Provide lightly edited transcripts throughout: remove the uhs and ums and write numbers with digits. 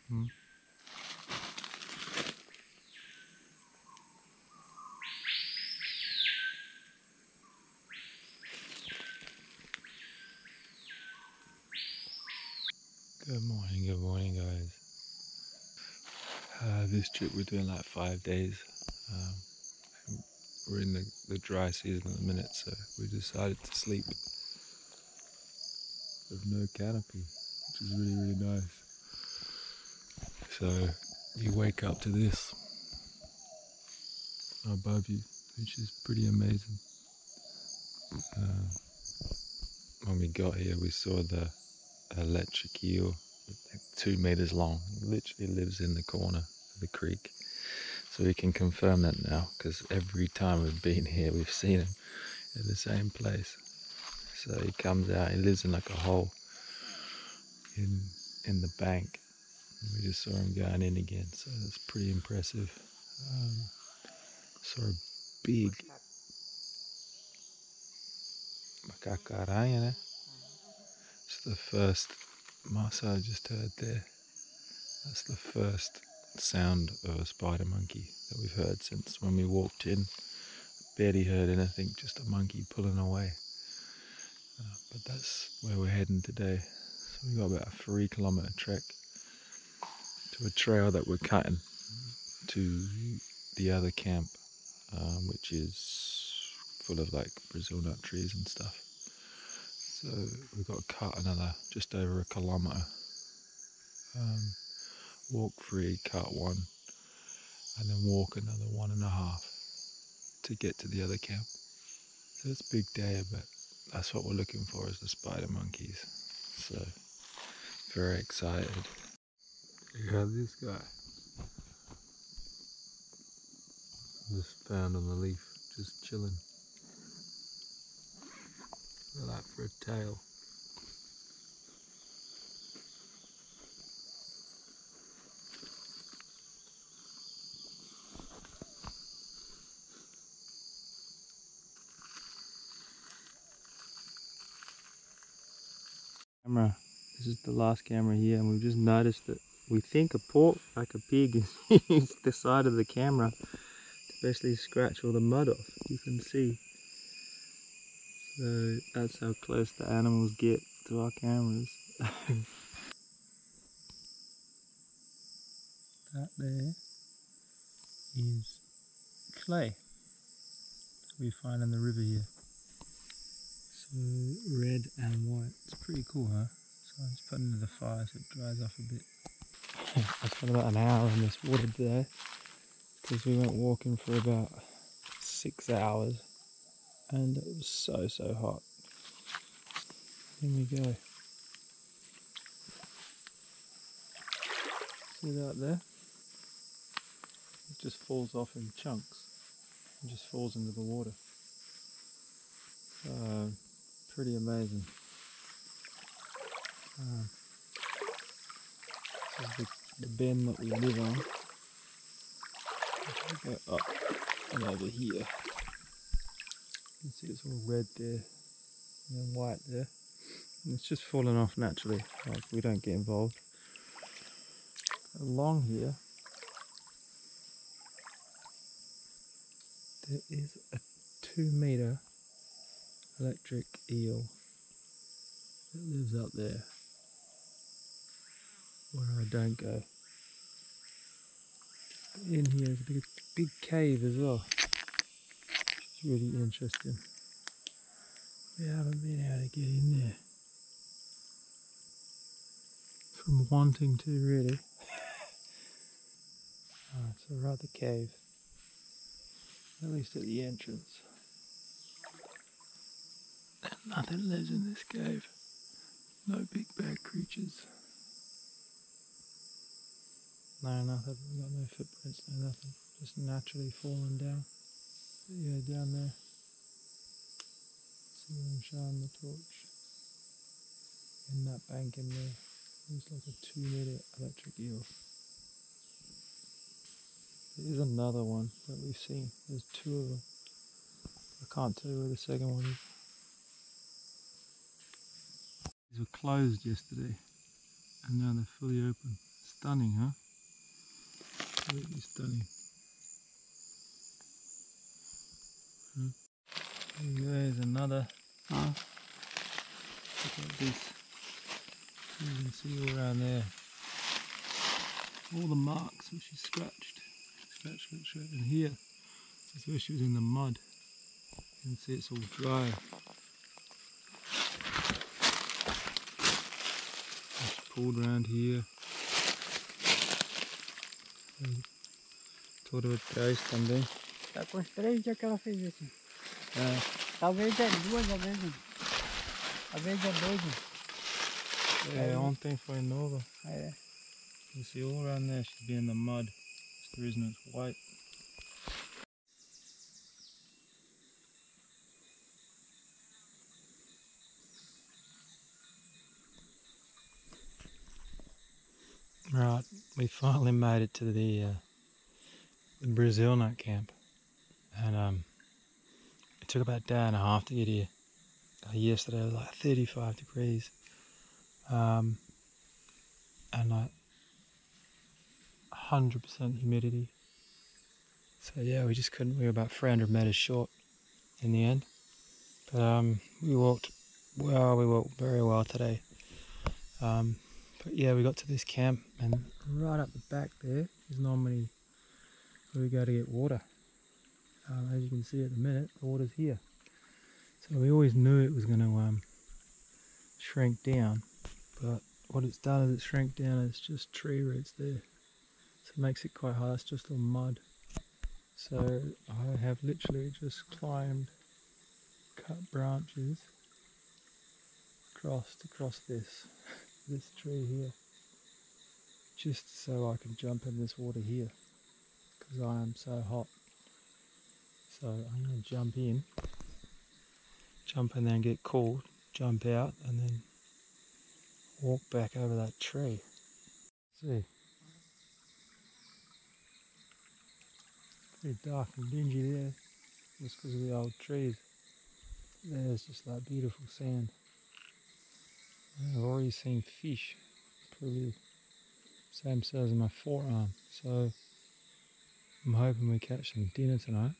Hmm. Good morning guys. This trip we're doing like 5 days. We're in the dry season at the minute, so we decided to sleep with no canopy, which is really nice. So you wake up to this above you, which is pretty amazing. When we got here, we saw the electric eel, like 2 meters long. It literally lives in the corner of the creek. So we can confirm that now, because every time we've been here, we've seen him at the same place. So he comes out, he lives in like a hole in the bank. And we just saw him going in again, so that's pretty impressive. Saw a big macacaranha. It's the first Masa I just heard there. That's the first sound of a spider monkey that we've heard since when we walked in. Barely heard anything, just a monkey pulling away. But that's where we're heading today. So we've got about a 3-kilometer trek to a trail that we're cutting to the other camp, which is full of like Brazil nut trees and stuff. So we've got to cut another just over 1 kilometer. Walk 3, cut 1, and then walk another 1.5 to get to the other camp. So it's a big day, but that's what we're looking for, is the spider monkeys. So very excited. You have this guy just found on the leaf, just chilling. Look at that for a tail. Camera. This is the last camera here, and we've just noticed that we think like a pig is the side of the camera to basically scratch all the mud off. You can see. So that's how close the animals get to our cameras. That there is clay we find in the river here. So red and white. It's pretty cool, huh? So I just put it into the fire so it dries off a bit. I spent about an hour in this water today because we went walking for about 6 hours and it was so hot. Here we go. See that there? It just falls off in chunks. It just falls into the water. Pretty amazing. This is the bend that we live on. If I go up and over here, you can see it's all red there and then white there. And it's just falling off naturally, like we don't get involved. Along here, there is a 2-meter electric eel that lives up there where I don't go. In here is a big cave as well, which is really interesting. We haven't been able to get in there from wanting to, really. So we're at the cave, at least at the entrance. And nothing lives in this cave. No big bad creatures. No, nothing. We got no footprints, no nothing. Just naturally falling down. But yeah, down there. See where I'm showing the torch. In that bank in there. Looks like a 2-meter electric eel. There is another one that we've seen. There's 2 of them. I can't tell you where the second one is. These were closed yesterday and now they're fully open. It's stunning, huh? Absolutely stunning. There's another. Huh? Look at this. You can see all around there. All the marks which she scratched. Scratch. And here, this is where she was in the mud. You can see it's all dry. Just pulled around here. Todo o trás também. Tá com os 3 dias que ela fez isso. É. Talvez é 2, talvez é 2. É, ontem foi nova. É. You see all around there she'd be in the mud. Just the reason it's white. Right, we finally made it to the Brazil nut camp, and it took about a day and a half to get here. Yesterday it was like 35 degrees, and like 100% humidity. So yeah, we just couldn't. We were about 300 meters short in the end, but we walked well. We walked very well today. But yeah, we got to this camp, and right up the back there is normally where we go to get water. As you can see at the minute, the water's here. So we always knew it was going to shrink down, but what it's done is it shrank down. It's just tree roots there, so it makes it quite hard. It's just all mud. So I have literally just climbed, cut branches across this tree here, just so I can jump in this water here, because I am so hot. So I'm going to jump in there and get cool, jump out, and then walk back over that tree. See, pretty dark and dingy there, just because of the old trees. There's just that beautiful sand. I've already seen fish, probably same size as my forearm, so I'm hoping we catch some dinner tonight.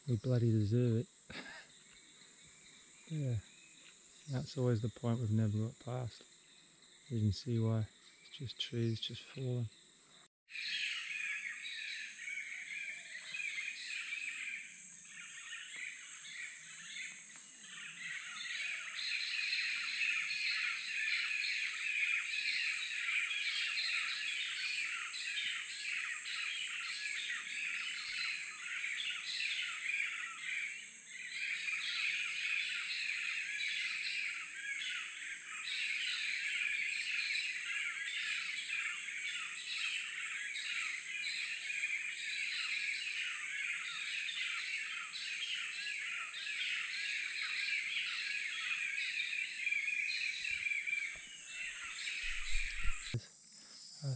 We bloody deserve it. Yeah, that's always the point we've never got past. You can see why. It's just trees just falling.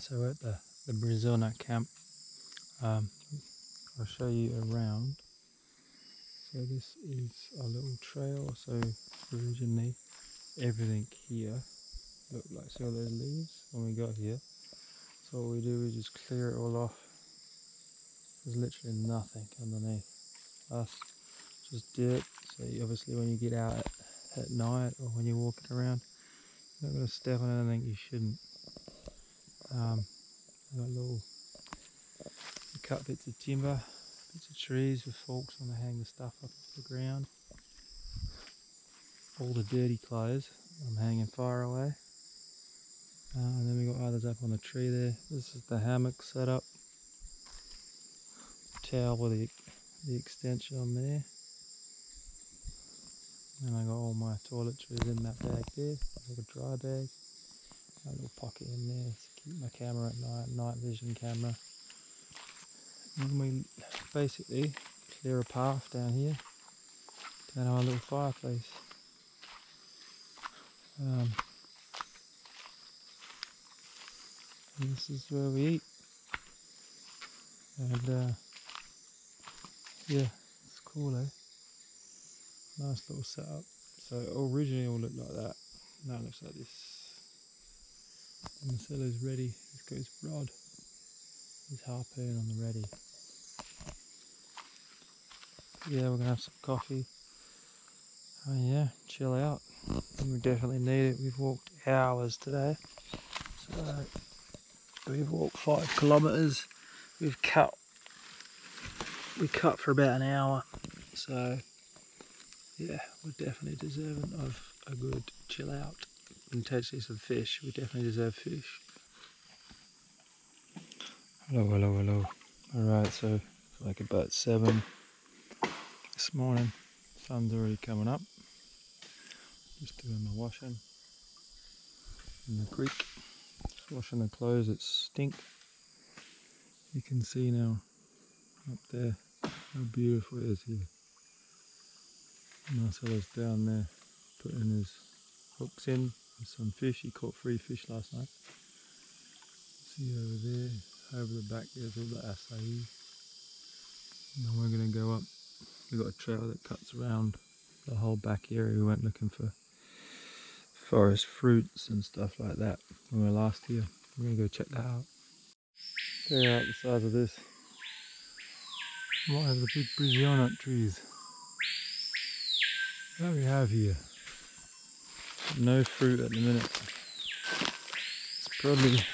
So we're at the Brazil nut camp. I'll show you around. So this is a little trail. So originally everything here looked like, see all those leaves when we got here. So what we do is just clear it all off. There's literally nothing underneath us, just dirt. So obviously when you get out at night or when you're walking around, you're not going to step on anything you shouldn't. Got little cut bits of timber, bits of trees with forks on to hang the stuff up off the ground. All the dirty clothes I'm hanging far away. And then we got others up on the tree there. This is the hammock set up. Towel with the extension on there. And I got all my toiletries in that bag there. Like a dry bag. A little pocket in there to keep my camera at night vision camera. And we basically clear a path down here, down our little fireplace. And this is where we eat. And yeah, it's cool, eh? Nice little setup. So originally it all looked like that. Now it looks like this. Marcelo's ready. He's got his rod, his harpoon on the ready. Yeah, we're gonna have some coffee. Oh yeah, chill out. We definitely need it. We've walked hours today. So we've walked 5 kilometres. We cut for about an hour. So yeah, we're definitely deserving of a good chill out. And potentially some fish. We definitely deserve fish. Hello, hello, hello. Alright, so it's like about 7 this morning. Sun's already coming up. Just doing my washing in the creek. Just washing the clothes that stink. You can see now up there how beautiful it is here. Marcelo's down there putting his hooks in with some fish. He caught 3 fish last night. See over there, over the back there's all the acai. And then we're going to go up. We've got a trail that cuts around the whole back area. We went looking for forest fruits and stuff like that when we were last here. We're going to go check that out. Check out the size of this. What are the big Brazil nut trees? What do we have here? No fruit at the minute. It's probably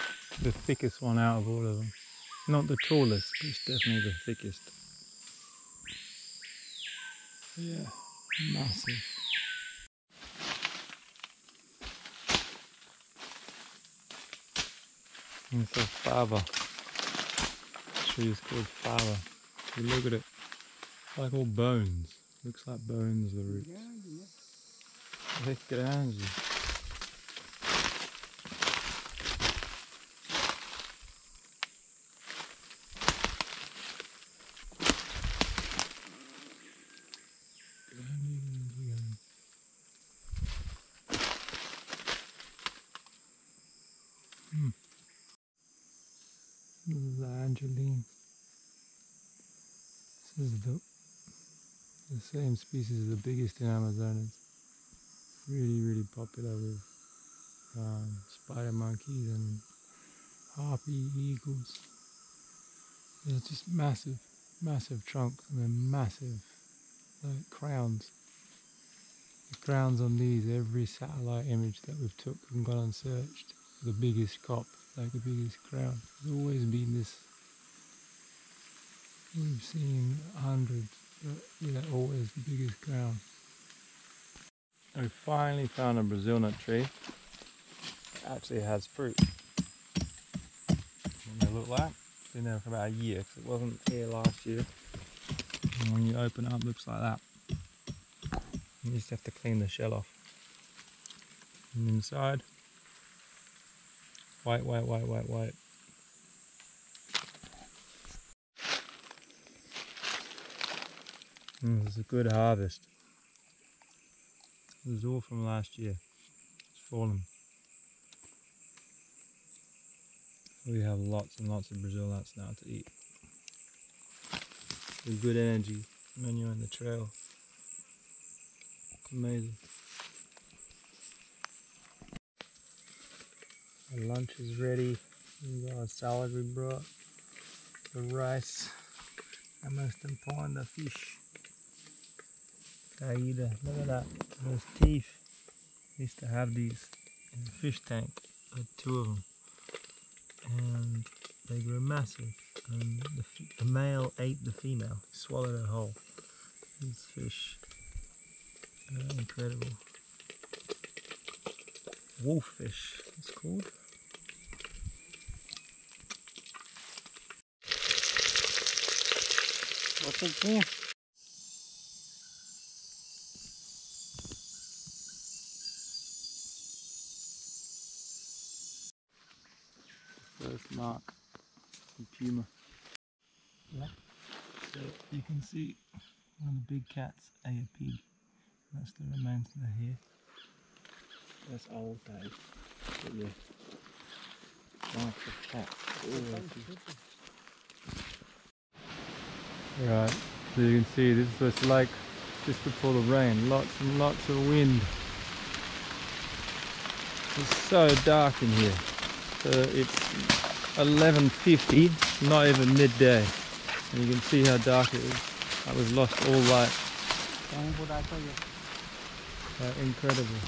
the thickest one out of all of them. Not the tallest, but it's definitely the thickest. Yeah, massive. And it's a fava. The tree is called fava. You look at it, it's like all bones. Looks like bones, the roots. É grande. This is the Angelim. This is the same species, the biggest in Amazon. It's really popular with spider monkeys and harpy eagles. They're just massive trunks, and they're massive, like crowns. The crowns on these, every satellite image that we've took and gone and searched, the biggest cop, like the biggest crown. There's always been this. We've seen hundreds, but yeah, always the biggest crown. We finally found a Brazil nut tree. It actually has fruit. What they look like? It's been there for about a year because it wasn't here last year. And when you open it up, it looks like that. You just have to clean the shell off. And inside, white. This is a good harvest. This is all from last year. It's fallen. We have lots and lots of Brazil nuts now to eat. With good energy when you're on the trail. It's amazing. Our lunch is ready. We've got our salad we brought, the rice, and most important, the fish. Caída, look at that, those teeth. I used to have these in the fish tank. I had 2 of them, and they grew massive. And the male ate the female, swallowed her whole. These fish are incredible. Wolffish, it's called. What's it called? First mark from Puma. Yeah. So you can see one of the big cats ate a pig. That's the remains of the hair. That's old days. But yeah. Marks of cats. Right, so you can see this is what it's like just before the rain. Lots and lots of wind. It's so dark in here. So it's 11:50, not even midday, and you can see how dark it is. I was lost all light. Incredible.